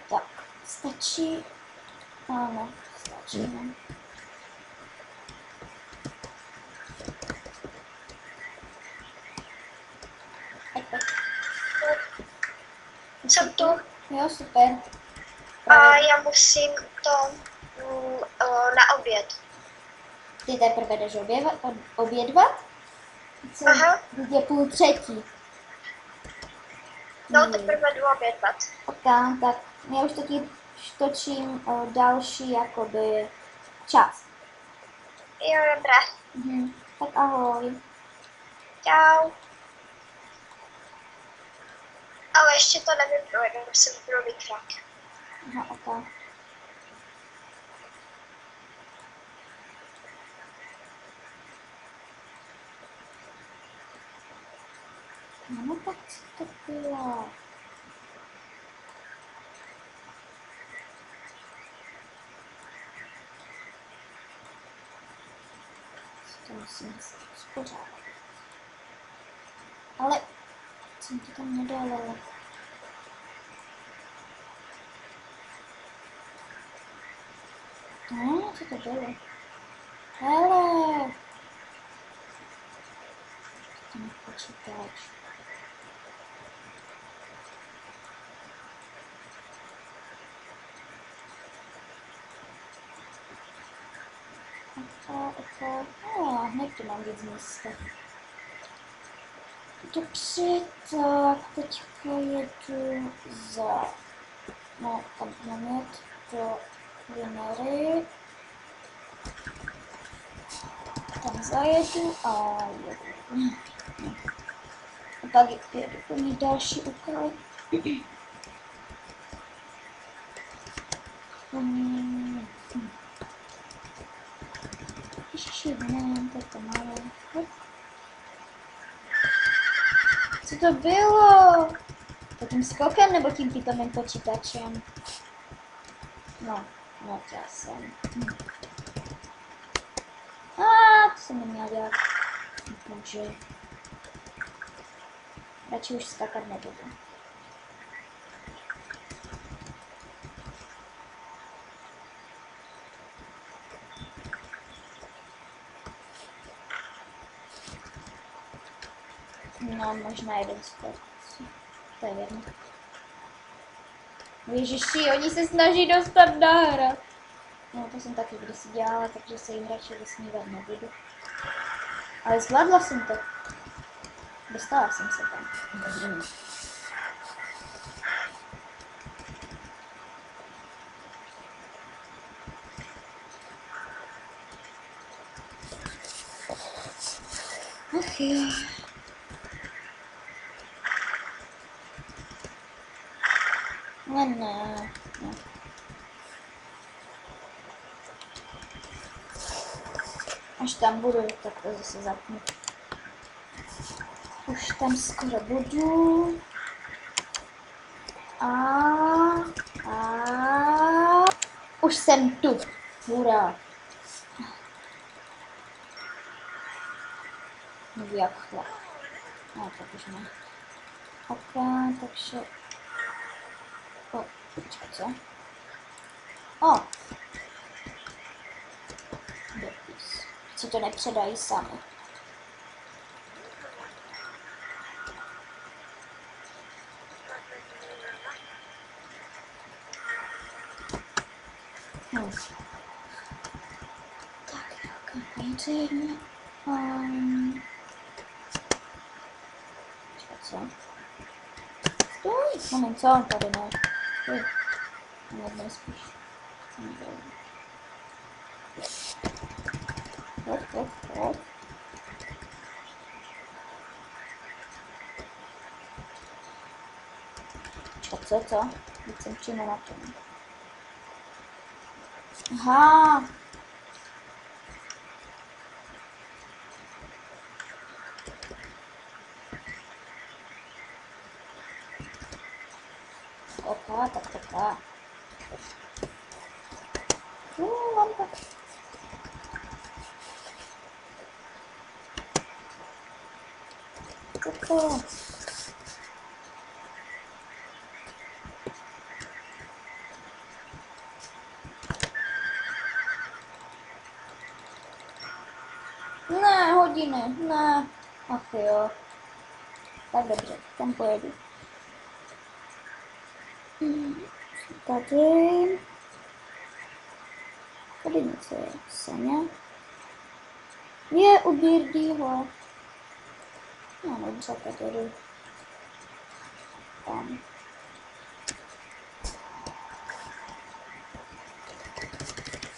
Tak, stačí. Ano, stačí. No. Pojď. Jsem tu. Jo, super. A já musím to na oběd. Ty teprve jdeš obědvat? Aha. Je 2:30. No, teprve jdu obědvat. Tak já už taky točím další jakoby čas. Jo, dobré. Tak ahoj. Čau. Ale ještě to nevypnu, jenom jsem pro mikrák. Aha, ok. No tak co to bylo? To musím spořádat. Ale jsem to tam nedala. Co to bylo? Hele! To mi počítač. Hned tu mám víc místa. Dobře, tak teďka jedu za... No, tam mám jet do Vinery. Tam zajedu a jedu. A pak jedu po ní další úkoly. Ježiši, ne, to je to malé. Co to bylo? To tím skokem nebo tím pitomým počítačem? No, to já jsem. To jsem neměla dělat. Bože. Radši už skakat nebudu. No, možná jeden skok. To je jedno. Ježiši, oni se snaží dostat na hra. No, to jsem taky kdysi dělala, takže se jim radši vysmívat nebudu. Ale zvládla jsem to. Dostala jsem se tam. Ach jo. Ne. Až tam budu, tak to zase zapnu. Už tam skoro budu. Už jsem tu. Hurá. Nebo jak chlap. No, tak už ne. Ok, takže... Počkej, co? Dopis. Si to nepředají sami. Tak, nejde. Co? Stoj, moment, co on tady ne? Stoj. Nevím, spíš. Pojď. Co? Teď jsem přímo na tom. Aha. Tak. Lampa. Co? hodiny, ne. Ach jo. Tak dobře, tam pojedu. Tady. Tady něco je. Saně. Je u Birdieho. No dobře, tak jdu. Tam.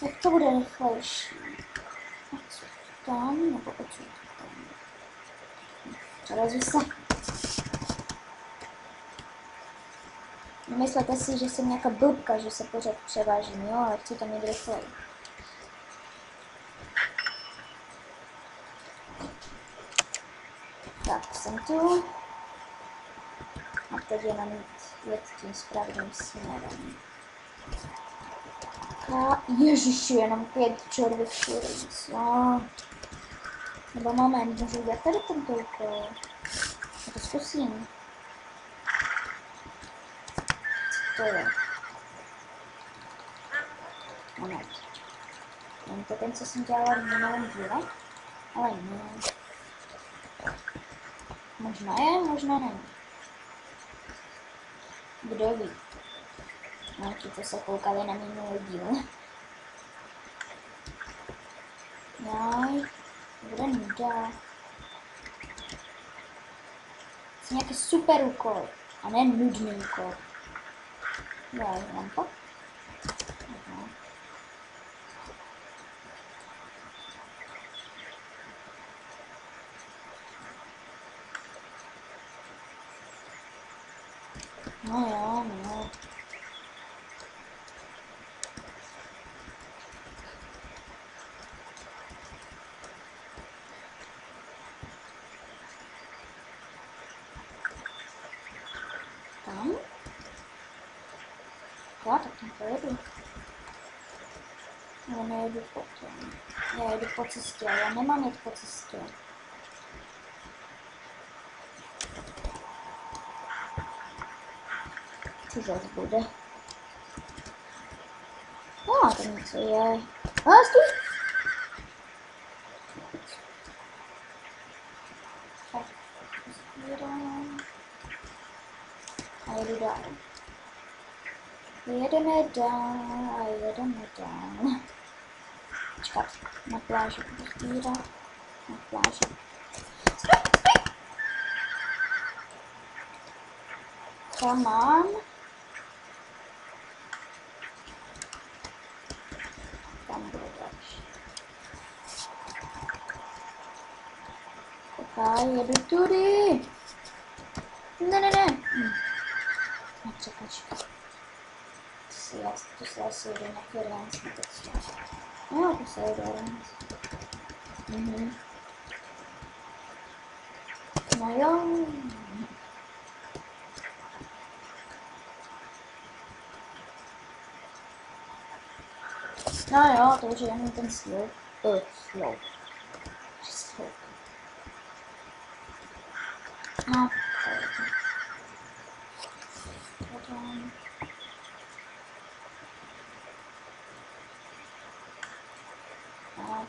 Jak to bude rychlejší? Odsud tam, nebo odsud tam? Přelezu se. Nemyslete si, že jsem nějaká blbka, že se pořád převážím, jo, ale chci to mít rychleji. Tak, jsem tu. A teď jenom jet tím správným směrem. A ježiši, jenom 5 červých šurinc, no. Nebo moment, můžu udělat tady tento úkol. Já to zkusím. Co to je? Moment. Není to ten, co jsem dělala v minulém díle? Ale ne. Možná je, možná není. Kdo ví? No, ti, co se koukali na minulý díl. Jaj, bude nuda. Chci nějaký super úkol, a ne nudný úkol. Jaj, lampa. Aha. No jo, no. Tam? Já tak tam pojedu. Já nejedu potom. Já jedu po cestě, já nemám jet po cestě. Co zase bude? No, tam něco je. Stůj! Tak, sbírám. A jedu dál. Jedeme dál a jedeme dál. Počkat, na pláži budu sbírat. Na pláži. Come on. Tam bude další. Počkej, jedu tudy. Ne. Na čekačka. To se asi jde nějaký ránc na textu. Jo, to se jde ránc. No jo. No jo, to už je jenom ten slope. Slope. No, potom... No.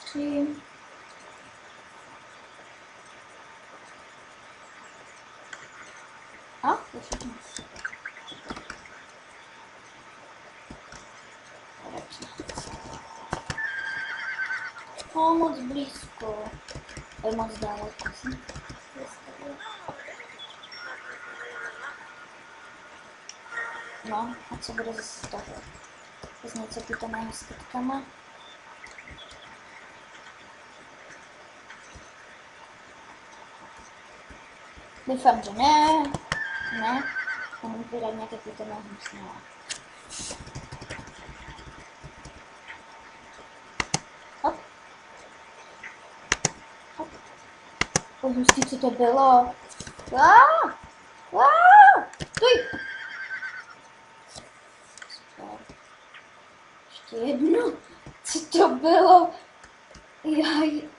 Tři. A, to všechno. Moc blízko. Je moc daleko. No, a co bude zase z toho? Z něco pýtaného s kytkama. Doufám, že ne. Ne. Mám vydat nějaké pýtané hnusné. Hop. Hop. Hustý, co to bylo? Stůj! Ještě jedno. Co to bylo? Jaj.